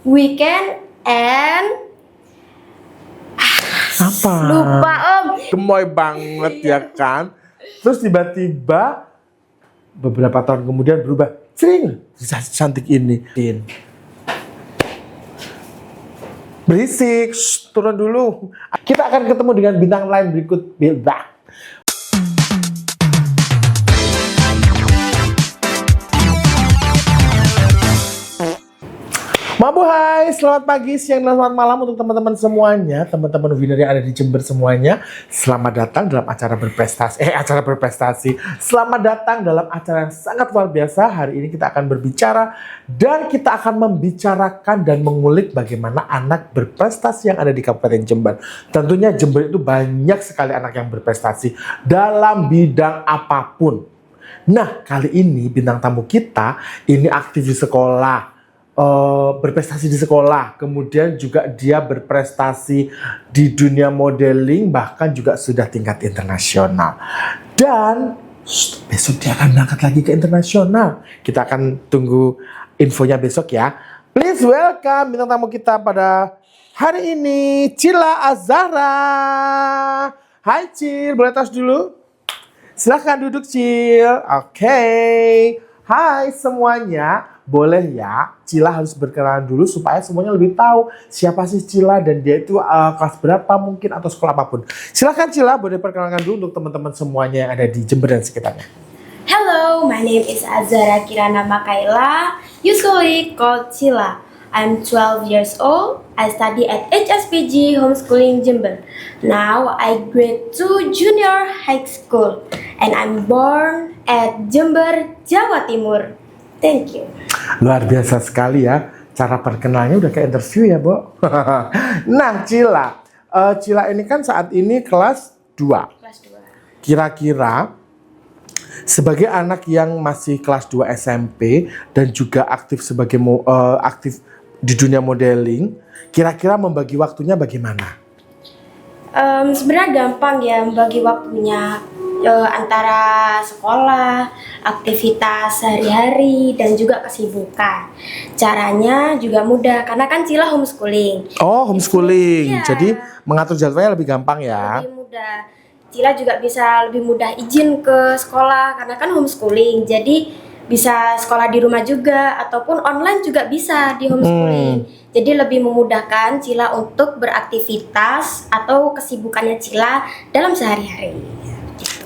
weekend and Apa? lupa Om. Gemoy banget ya kan? Terus tiba-tiba beberapa tahun kemudian berubah. Cering, cantik ini. Berisik, shh, turun dulu. Kita akan ketemu dengan bintang lain berikut. Bilda. Mabu hai, selamat pagi, siang, dan selamat malam untuk teman-teman semuanya, teman-teman winner yang ada di Jember semuanya. Selamat datang dalam acara berprestasi. Selamat datang dalam acara yang sangat luar biasa. Hari ini kita akan berbicara dan kita akan membicarakan dan mengulik bagaimana anak berprestasi yang ada di Kabupaten Jember. Tentunya Jember itu banyak sekali anak yang berprestasi dalam bidang apapun. Nah, kali ini bintang tamu kita ini aktif di sekolah. Berprestasi di sekolah, kemudian juga dia berprestasi di dunia modeling, bahkan juga sudah tingkat internasional. Dan besok dia akan berangkat lagi ke internasional. Kita akan tunggu infonya besok ya. Please welcome bintang tamu kita pada hari ini, Cila Azahra. Hai Cil, boleh tos dulu? Silahkan duduk Cil. Oke. Hai semuanya. Boleh ya, Cila harus berkenalan dulu supaya semuanya lebih tahu siapa sih Cila dan dia itu kelas berapa mungkin atau sekolah apapun. Silahkan Cila, boleh perkenalkan dulu untuk teman-teman semuanya yang ada di Jember dan sekitarnya. Hello, my name is Azahra Kirana Makaila, usually called Cila. I'm 12 years old. I study at HSPG Homeschooling Jember. Now I grade to junior high school and I'm born at Jember, Jawa Timur. Thank you. Luar biasa sekali ya, cara perkenalannya udah kayak interview ya, Bo. Nah, Cila. Cila ini kan saat ini kelas 2. Kelas 2. Kira-kira sebagai anak yang masih kelas 2 SMP dan juga aktif sebagai aktif di dunia modeling, kira-kira membagi waktunya bagaimana? Sebenarnya gampang ya membagi waktunya. Antara sekolah, aktivitas sehari-hari, dan juga kesibukan. Caranya juga mudah, karena kan Cila homeschooling. Oh, homeschooling. Iya. Jadi mengatur jadwalnya lebih gampang ya. Lebih mudah. Cila juga bisa lebih mudah izin ke sekolah, karena kan homeschooling. Jadi bisa sekolah di rumah juga, ataupun online juga bisa di homeschooling. Jadi lebih memudahkan Cila untuk beraktivitas atau kesibukannya Cila dalam sehari-hari.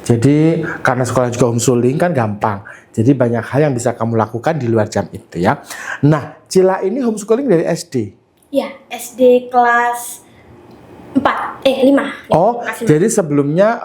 Jadi karena sekolah juga homeschooling kan gampang. Jadi banyak hal yang bisa kamu lakukan di luar jam itu ya. Nah, Cila ini homeschooling dari SD? Iya, SD kelas 5. Oh, Kelas 5. jadi sebelumnya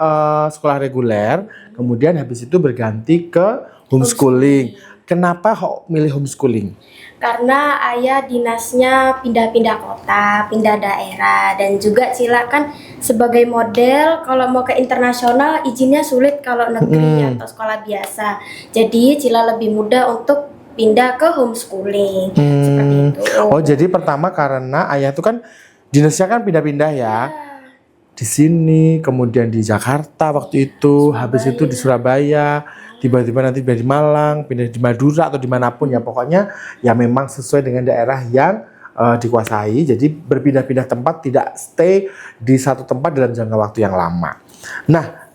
sekolah reguler, kemudian habis itu berganti ke homeschooling. Kenapa kok milih homeschooling? Karena ayah dinasnya pindah-pindah kota, pindah daerah, dan juga Cila kan sebagai model kalau mau ke internasional izinnya sulit kalau negeri atau sekolah biasa. Jadi Cila lebih mudah untuk pindah ke homeschooling seperti itu. Oh, jadi pertama karena ayah itu kan dinasnya kan pindah-pindah ya. Di sini, kemudian di Jakarta waktu itu, habis itu di Surabaya, tiba-tiba nanti pindah di Malang, pindah di Madura atau dimanapun ya, pokoknya ya memang sesuai dengan daerah yang dikuasai. Jadi berpindah-pindah tempat, tidak stay di satu tempat dalam jangka waktu yang lama. Nah,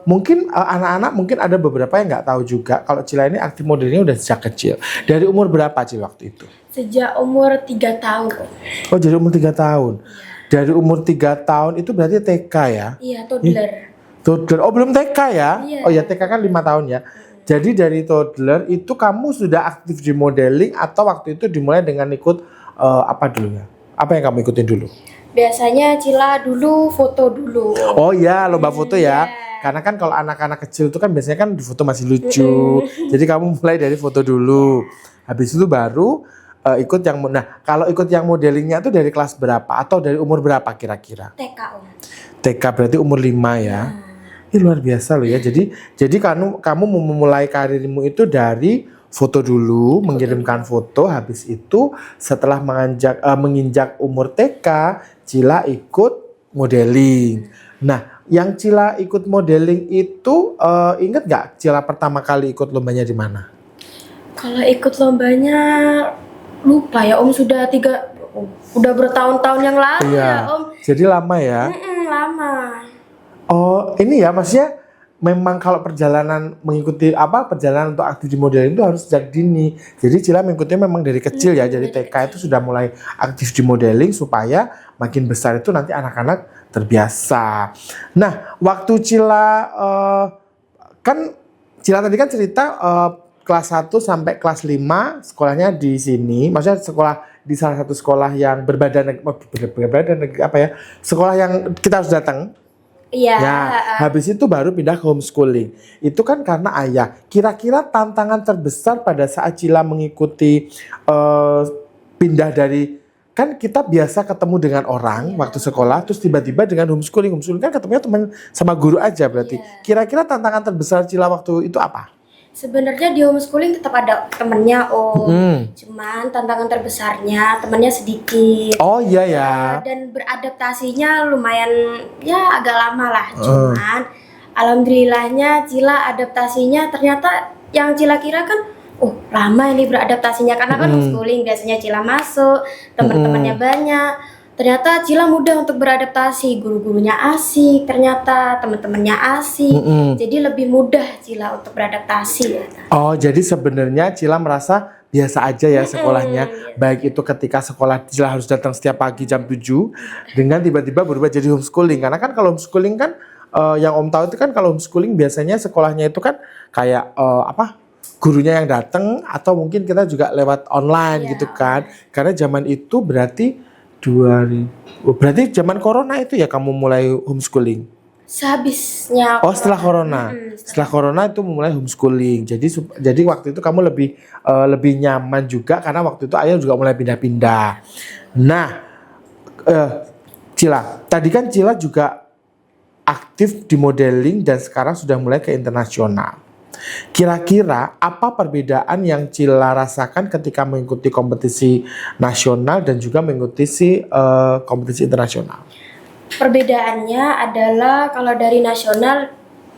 mungkin anak-anak mungkin ada beberapa yang nggak tahu juga kalau Cila ini aktif modelnya udah sejak kecil. Dari umur berapa Cil waktu itu? Sejak umur 3 tahun kok. Oh, jadi umur 3 tahun. Dari umur 3 tahun itu berarti TK ya? Iya, toddler. Toddler. Oh, belum TK ya? Iya. Oh ya, TK kan 5 tahun ya. Jadi dari toddler itu kamu sudah aktif di modeling atau waktu itu dimulai dengan ikut apa dulu ya? Apa yang kamu ikutin dulu? Biasanya Cila dulu foto dulu. Oh ya, lomba foto ya. Iya. Karena kan kalau anak-anak kecil itu kan biasanya kan di foto masih lucu. Jadi kamu mulai dari foto dulu. Habis itu baru ikut yang, nah kalau ikut yang modelingnya itu dari kelas berapa atau dari umur berapa kira-kira? TK Om. TK berarti umur 5 ya. Ini luar biasa loh ya. Jadi kamu memulai karirmu itu dari foto dulu, mengirimkan foto. Habis itu setelah menginjak umur TK, Cila ikut modeling. Nah, yang Cila ikut modeling itu inget nggak Cila pertama kali ikut lombanya di mana? Kalau ikut lombanya lupa ya Om, udah bertahun-tahun yang lalu ya Om. Jadi lama ya. Lama. Oh, ini ya maksudnya memang kalau perjalanan mengikuti perjalanan untuk aktif di modeling itu harus sejak dini. Jadi Cila mengikuti memang dari kecil ya. Jadi TK itu sudah mulai aktif di modeling supaya makin besar itu nanti anak-anak terbiasa. Nah, waktu Cila kan Cila tadi kan cerita kelas 1 sampai kelas 5 sekolahnya di sini. Maksudnya sekolah di salah satu sekolah yang berbadan sekolah yang kita harus datang. Iya. Ya, habis itu baru pindah ke homeschooling. Itu kan karena ayah. Kira-kira tantangan terbesar pada saat Cila mengikuti pindah dari, kan kita biasa ketemu dengan orang waktu sekolah, terus tiba-tiba dengan homeschooling. Homeschooling kan ketemunya teman sama guru aja berarti. Kira-kira tantangan terbesar Cila waktu itu apa? Sebenarnya di homeschooling tetap ada temennya Om. Cuman tantangan terbesarnya temennya sedikit. Oh iya ya. Dan beradaptasinya lumayan ya agak lama lah. Cuman alhamdulillahnya Cila adaptasinya ternyata yang Cila kira kan lama ini beradaptasinya karena kan homeschooling biasanya Cila masuk, teman-temannya banyak. Ternyata Cila mudah untuk beradaptasi, guru-gurunya asik, ternyata teman-temannya asik. Jadi lebih mudah Cila untuk beradaptasi ya. Oh, jadi sebenarnya Cila merasa biasa aja ya sekolahnya. Baik itu ketika sekolah Cila harus datang setiap pagi jam 7 dengan tiba-tiba berubah jadi homeschooling. Karena kan kalau homeschooling kan yang Om tahu itu kan kalau homeschooling biasanya sekolahnya itu kan kayak gurunya yang datang atau mungkin kita juga lewat online gitu kan. Karena zaman itu berarti berarti zaman corona itu ya kamu mulai homeschooling? Sehabisnya. Oh, setelah corona. Setelah corona itu mulai homeschooling. Jadi waktu itu kamu lebih nyaman juga karena waktu itu ayah juga mulai pindah-pindah. Nah, Cila, tadi kan Cila juga aktif di modeling dan sekarang sudah mulai ke internasional. Kira-kira apa perbedaan yang Cila rasakan ketika mengikuti kompetisi nasional dan juga mengikuti kompetisi internasional? Perbedaannya adalah kalau dari nasional,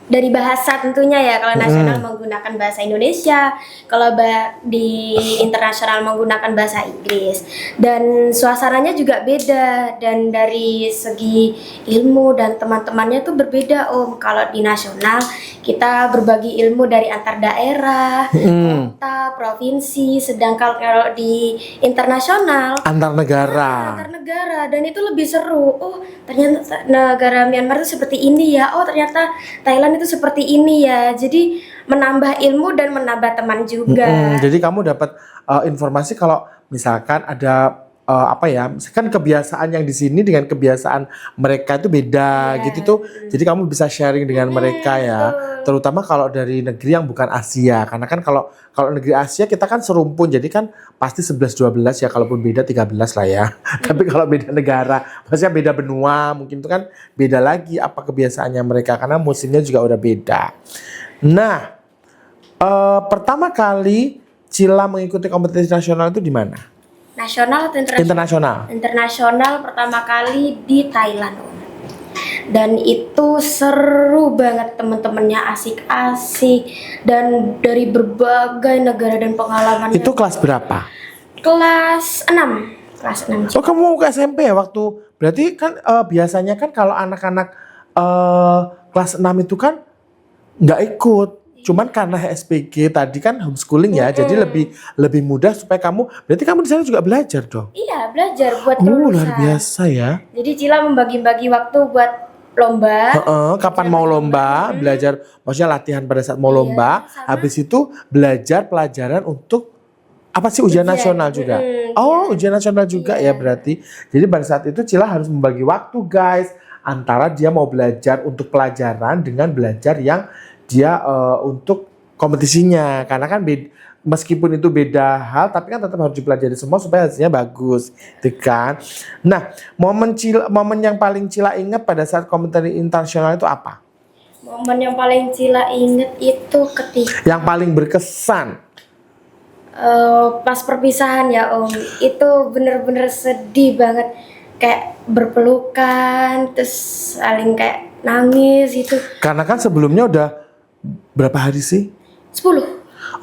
dari bahasa tentunya ya. Kalau nasional menggunakan bahasa Indonesia, kalau di internasional menggunakan bahasa Inggris. Dan suasananya juga beda, dan dari segi ilmu dan teman-temannya tuh berbeda Om. Kalau di nasional kita berbagi ilmu dari antar daerah, kota, provinsi. Sedangkan kalau di internasional antar negara. Dan itu lebih seru. Oh, ternyata negara Myanmar itu seperti ini ya. Oh, ternyata Thailand itu seperti ini ya. Jadi menambah ilmu dan menambah teman juga. Jadi kamu dapat informasi kalau misalkan ada kan kebiasaan yang di sini dengan kebiasaan mereka itu beda gitu tuh. Jadi kamu bisa sharing dengan mereka ya. Terutama kalau dari negeri yang bukan Asia. Karena kan kalau negeri Asia kita kan serumpun. Jadi kan pasti 11-12 ya, kalaupun beda 13 lah ya. Tapi kalau beda negara, maksudnya beda benua, mungkin itu kan beda lagi apa kebiasaannya mereka karena musimnya juga udah beda. Nah, pertama kali Cila mengikuti kompetisi nasional itu di mana? Nasional atau internasional? Internasional pertama kali di Thailand Om. Dan itu seru banget, teman-temannya asik-asik dan dari berbagai negara dan pengalamannya. Itu kelas berapa? Kelas 6. Oh, kamu ke SMP ya waktu? Berarti kan biasanya kan kalau anak-anak kelas 6 itu kan nggak ikut. Cuman karena HSPG tadi kan homeschooling ya, jadi lebih mudah supaya berarti kamu di sana juga belajar dong? Iya, belajar buat kelulusan. Luar biasa ya. Jadi Cila membagi-bagi waktu buat lomba. Kapan mau lomba, belajar, maksudnya latihan pada saat mau lomba, habis itu belajar pelajaran untuk apa sih ujian nasional juga? Ujian nasional juga ya berarti. Jadi pada saat itu Cila harus membagi waktu guys, antara dia mau belajar untuk pelajaran dengan belajar yang dia untuk kompetisinya. Karena kan meskipun itu beda hal, tapi kan tetap harus dipelajari semua supaya hasilnya bagus, gitu kan? Nah, momen yang paling Cila ingat pada saat kompetisi internasional itu apa? Momen yang paling Cila ingat itu ketika yang paling berkesan. Pas perpisahan ya Om, itu bener-bener sedih banget, kayak berpelukan, terus saling kayak nangis gitu. Karena kan sebelumnya udah berapa hari sih? 10.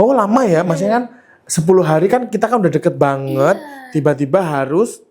Oh lama ya, maksudnya kan 10 hari kan kita kan udah deket banget, tiba-tiba harus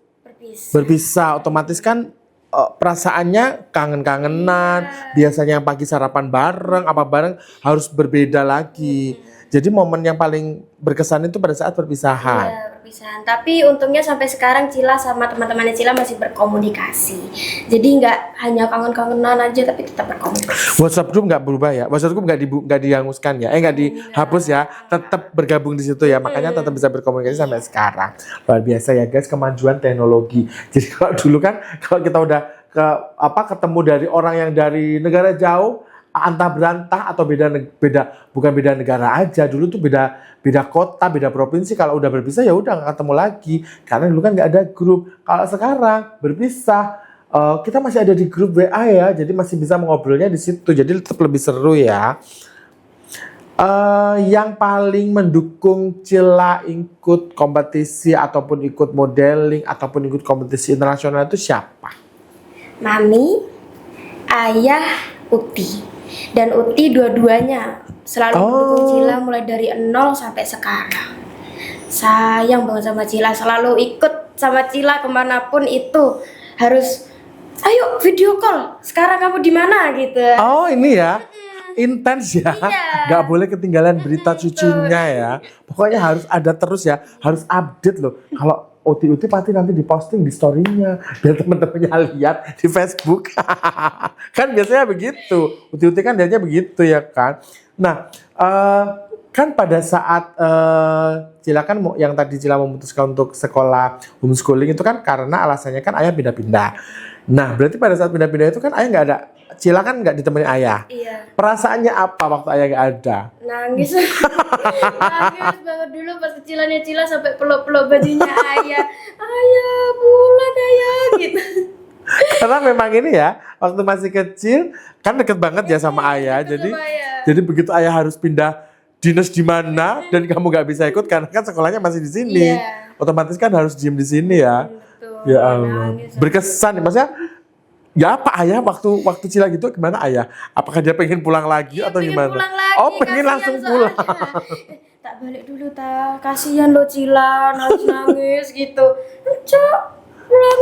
berpisah, otomatis kan perasaannya kangen-kangenan. Biasanya yang pagi sarapan bareng, apa bareng harus berbeda lagi. Jadi momen yang paling berkesan itu pada saat perpisahan. Iya, perpisahan. Tapi untungnya sampai sekarang Cila sama teman-temannya Cila masih berkomunikasi. Jadi nggak hanya kangen-kangenan aja, tapi tetap berkomunikasi. WhatsApp group nggak berubah ya? WhatsApp group nggak dihanguskan ya? Nggak dihapus ya? Tetap bergabung di situ ya. Makanya tetap bisa berkomunikasi sampai sekarang. Luar biasa ya guys, kemajuan teknologi. Jadi kalau dulu kan kalau kita udah ketemu dari orang yang dari negara jauh, antah berantah atau bukan beda negara aja, dulu tuh beda kota, beda provinsi. Kalau udah berpisah ya udah nggak ketemu lagi karena dulu kan nggak ada grup. Kalau sekarang berpisah, kita masih ada di grup WA ya, jadi masih bisa mengobrolnya di situ, jadi tetap lebih seru ya. Yang paling mendukung Cila ikut kompetisi ataupun ikut modeling ataupun ikut kompetisi internasional itu siapa? Mami, ayah, Uti. Dan Uti dua-duanya selalu mendukung Cila mulai dari 0 sampai sekarang. Sayang banget sama Cila, selalu ikut sama Cila kemanapun itu. Harus, ayo video call, sekarang kamu di mana gitu. Oh ini ya, intens ya, nggak boleh ketinggalan berita cucunya ya. Pokoknya harus ada terus ya, harus update loh. Kalau Uti pasti nanti diposting di story-nya biar teman-temannya lihat di Facebook. Kan biasanya begitu. Uti kan dianya begitu ya kan. Nah, kan pada saat Cila kan yang tadi Cila memutuskan untuk sekolah homeschooling itu kan karena alasannya kan ayah pindah-pindah. Nah, berarti pada saat pindah-pindah itu kan ayah nggak ada. Cila kan nggak ditemani ayah. Iya. Perasaannya apa waktu ayah nggak ada? Nangis. Nangis banget dulu pas kecilannya Cila sampai peluk-peluk bajunya ayah. Ayah, pulang ayah gitu. Karena memang ini ya, waktu masih kecil kan deket banget ya sama ayah. Jadi begitu ayah harus pindah dinas di mana dan kamu nggak bisa ikut karena kan sekolahnya masih di sini. Otomatis kan harus diem di sini ya. Betul. Ya Allah. Berkesan, maksudnya ya apa ayah waktu Cila gitu gimana ayah? Apakah dia pengen pulang lagi atau gimana? Pulang lagi, Oh pengen langsung pulang. Tak balik dulu kasihan lo Cila nangis gitu. Cok, pulang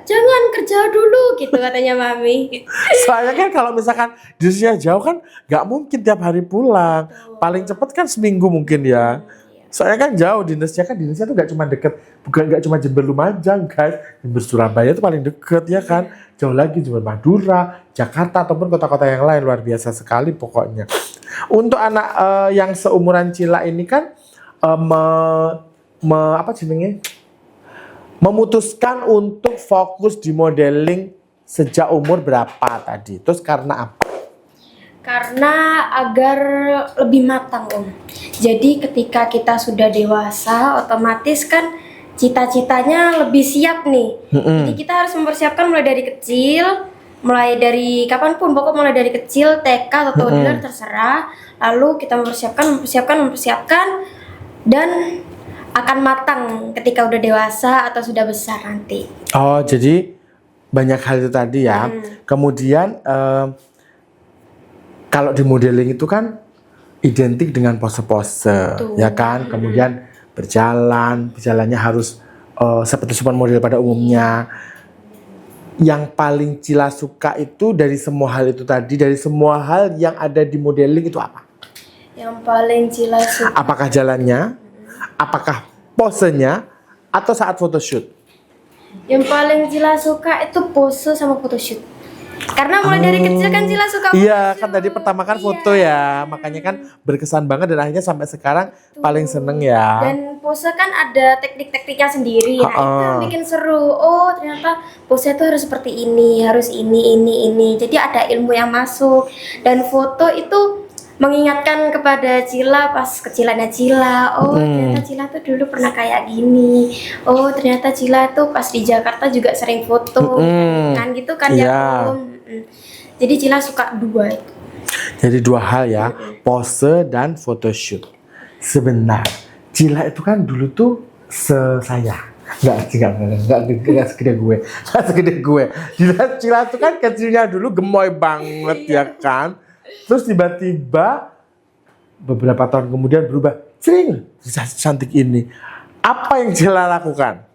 jangan kerja dulu gitu katanya mami. Soalnya kan kalau misalkan dinasnya jauh kan nggak mungkin tiap hari pulang. Paling cepet kan seminggu mungkin ya. Soalnya kan jauh dinasnya tuh nggak cuma deket, nggak cuma Jember Lumajang guys, Jember Surabaya tuh paling deket ya kan, jauh lagi Jember Madura, Jakarta ataupun kota-kota yang lain. Luar biasa sekali pokoknya. Untuk anak yang seumuran Cila ini kan memutuskan untuk fokus di modeling sejak umur berapa tadi? Terus karena apa? Karena agar lebih matang Om. Jadi ketika kita sudah dewasa, otomatis kan cita-citanya lebih siap nih. Jadi kita harus mempersiapkan mulai dari kecil, mulai dari kapanpun, pokok mulai dari kecil, TK atau toddler terserah. Lalu kita mempersiapkan dan akan matang ketika udah dewasa atau sudah besar nanti. Oh, jadi banyak hal itu tadi ya. Kemudian kalau di modeling itu kan identik dengan pose-pose, ya kan? Kemudian berjalannya harus seperti supermodel pada umumnya. Yang paling Cila suka itu dari semua hal itu tadi, dari semua hal yang ada di modeling itu apa? Yang paling Cila suka. Apakah jalannya? Apakah posenya? Atau saat photoshoot? Yang paling Cila suka itu pose sama photoshoot. Karena mulai dari kecil kan Cila suka photoshoot. Iya, kan tadi pertama kan foto ya. Makanya kan berkesan banget dan akhirnya sampai sekarang paling seneng ya. Dan pose kan ada teknik-tekniknya sendiri. Nah, itu yang bikin seru. Oh, ternyata pose itu harus seperti ini, harus ini. Jadi ada ilmu yang masuk. Dan foto itu mengingatkan kepada Cila pas kecilannya Cila. Oh, ternyata Cila tuh dulu pernah kayak gini. Oh, ternyata Cila tuh pas di Jakarta juga sering foto. Kan gitu kan ya, Om. Jadi Cila suka dua itu. Jadi dua hal ya, pose dan photoshoot. Sebentar, Cila itu kan dulu tuh saya. Enggak segede gue. Cila tuh kan kecilnya dulu gemoy banget ya kan. Terus tiba-tiba beberapa tahun kemudian berubah sering cantik ini. Apa yang Cila lakukan?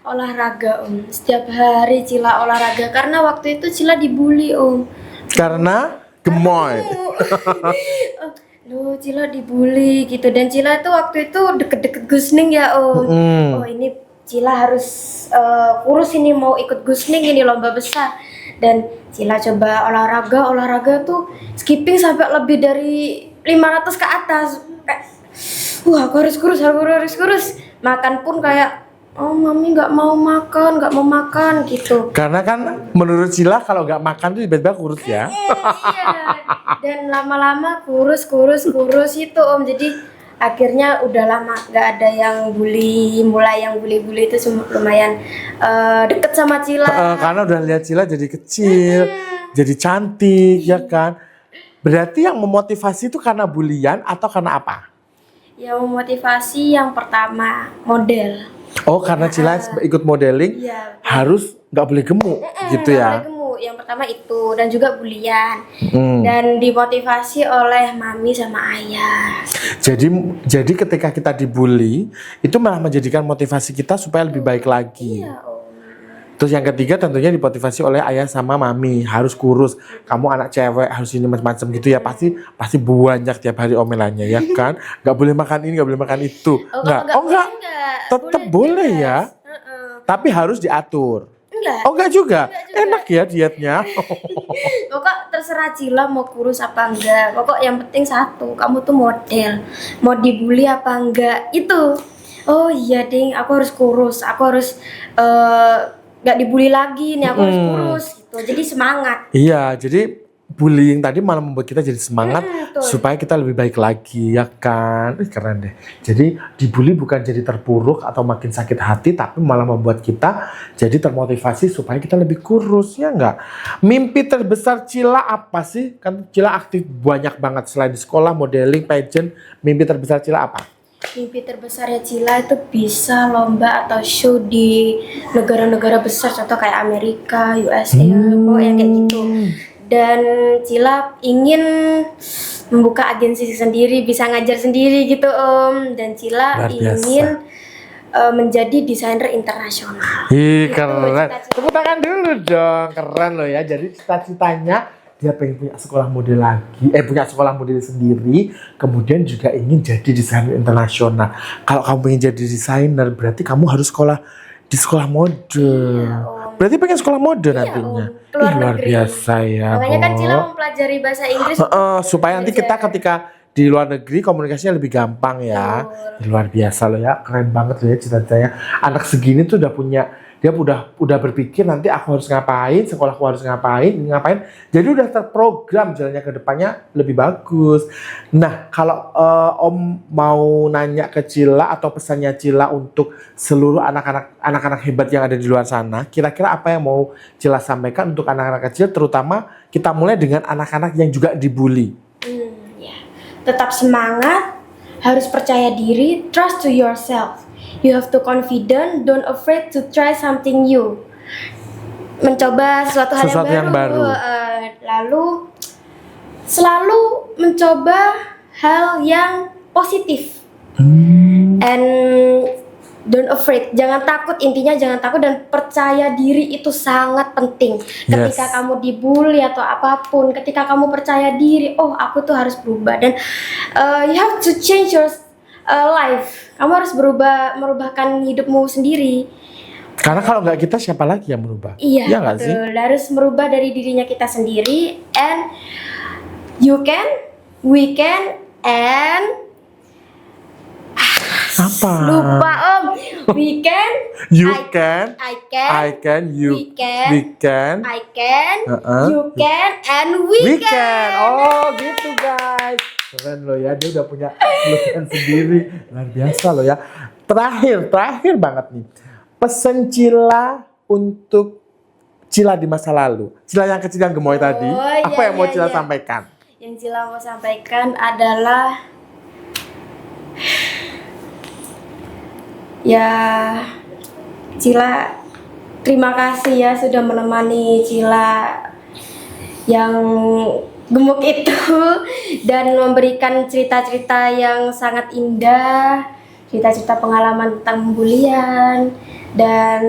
Olahraga Om, setiap hari Cila olahraga karena waktu itu Cila dibully Om. Karena gemoy. Loh, Cila dibully gitu dan Cila tuh waktu itu deket-deket Gusning ya Om. Oh ini Cila harus kurus ini mau ikut Gusning ini lomba besar dan Cila coba olahraga tuh skipping sampai lebih dari 500 ke atas. Wah aku harus kurus. Makan pun kayak oh mami nggak mau makan gitu. Karena kan menurut Cila kalau nggak makan tuh tiba-tiba kurus ya. Iya. Dan lama-lama kurus itu Om. Jadi akhirnya udah lama nggak ada yang bully. Mulai yang bully itu lumayan deket sama Cila. Karena udah lihat Cila jadi kecil, jadi cantik ya kan. Berarti yang memotivasi itu karena bulian atau karena apa? Yang memotivasi yang pertama model. Oh karena Cila ikut modeling Iya. harus nggak boleh gemuk gitu Nggak ya. boleh gemuk. Yang pertama itu dan juga bulian. Dan dimotivasi oleh mami sama ayah. Jadi ketika kita dibully itu malah menjadikan motivasi kita supaya lebih baik lagi. Iya Om. Terus yang ketiga tentunya dimotivasi oleh ayah sama mami, harus kurus, kamu anak cewek harus ini macam-macam gitu ya, pasti banyak tiap hari omelannya ya kan, nggak boleh makan ini, nggak boleh makan itu, enggak, tetap boleh ya, tapi harus diatur. Enggak juga. Enak ya dietnya. Pokok terserah Cila mau kurus apa enggak. Pokok yang penting satu, kamu tuh model. Mau dibully apa enggak itu. Oh iya ding, aku harus kurus. Aku harus nggak dibully lagi nih. Aku harus kurus gitu. Jadi semangat. Iya, jadi bullying tadi malah membuat kita jadi semangat supaya kita lebih baik lagi ya kan. Keren deh. Jadi dibully bukan jadi terpuruk atau makin sakit hati, tapi malah membuat kita jadi termotivasi supaya kita lebih kurus ya enggak. Mimpi terbesar Cila apa sih? Kan Cila aktif banyak banget selain di sekolah, modeling, pageant. Mimpi terbesar Cila apa? Mimpi terbesarnya Cila itu bisa lomba atau show di negara-negara besar, contoh kayak Amerika, USA, yang kayak gitu. Dan Cila ingin membuka agensi sendiri, bisa ngajar sendiri gitu Om. Dan Cila ingin menjadi desainer internasional. Ih keren. Tepuk tangan dulu dong, keren loh ya. Jadi cita-citanya dia pengen punya sekolah model lagi, punya sekolah model sendiri, kemudian juga ingin jadi desainer internasional. Kalau kamu pengen jadi desainer, berarti kamu harus sekolah di sekolah mode. Iya, berarti pengen sekolah mode nantinya. Luar biasa ya. Makanya kan Cila mempelajari bahasa Inggris. Supaya nanti kita ketika di luar negeri komunikasinya lebih gampang ya. Luar biasa loh ya, keren banget loh ya cita-citanya. Anak segini tuh dia udah berpikir nanti aku harus ngapain, sekolahku harus ngapain. Jadi udah terprogram jalannya ke depannya lebih bagus. Nah, kalau Om mau nanya ke Cila atau pesannya Cila untuk seluruh anak-anak hebat yang ada di luar sana, kira-kira apa yang mau Cila sampaikan untuk anak-anak kecil, terutama kita mulai dengan anak-anak yang juga dibully. Ya. Tetap semangat, harus percaya diri, trust to yourself. You have to confident, don't afraid to try something new. Mencoba sesuatu hal yang baru. Lalu selalu mencoba hal yang positif. And don't afraid, jangan takut, intinya jangan takut dan percaya diri itu sangat penting. Ketika kamu dibully atau apapun, ketika kamu percaya diri, oh aku tuh harus berubah dan you have to change your life. Kamu harus merubahkan hidupmu sendiri. Karena kalau nggak kita siapa lagi yang merubah? Iya, ya nggak sih? Harus merubah dari dirinya kita sendiri. And you can, we can, and apa? Lupa Om. We can, you can, I can, you, we can, I can, you can, and we can. Oh gitu guys. Keren loh ya, dia udah punya slogan sendiri. Luar biasa loh ya. Terakhir banget nih. Pesan Cila untuk Cila di masa lalu. Cila yang kecil yang gemoy tadi. Apa yang mau Cila sampaikan? Yang Cila mau sampaikan adalah ya Cila terima kasih ya sudah menemani Cila yang gemuk itu dan memberikan cerita-cerita yang sangat indah, cerita-cerita pengalaman tentang bulian, dan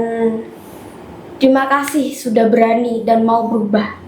terima kasih sudah berani dan mau berubah.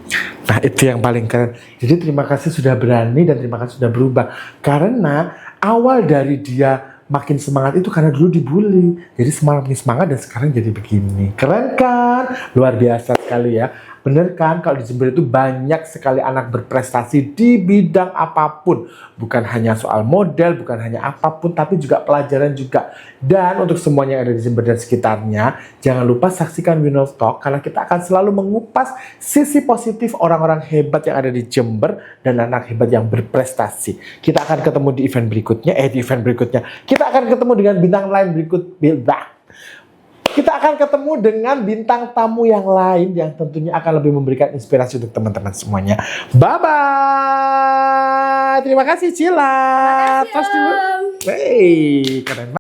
Nah, itu yang paling keren. Jadi terima kasih sudah berani dan terima kasih sudah berubah. Karena awal dari dia makin semangat itu karena dulu dibully. Jadi semakin semangat dan sekarang jadi begini. Keren kan? Luar biasa sekali ya. Bener kan kalau di Jember itu banyak sekali anak berprestasi di bidang apapun. Bukan hanya soal model, bukan hanya apapun, tapi juga pelajaran juga. Dan untuk semuanya yang ada di Jember dan sekitarnya, jangan lupa saksikan Winner Talk karena kita akan selalu mengupas sisi positif orang-orang hebat yang ada di Jember dan anak hebat yang berprestasi. Kita akan ketemu di event berikutnya. Kita akan ketemu dengan bintang lain Kita akan ketemu dengan bintang tamu yang lain yang tentunya akan lebih memberikan inspirasi untuk teman-teman semuanya. Bye-bye. Terima kasih Cila. Terima kasih, Om. Hey, keren banget.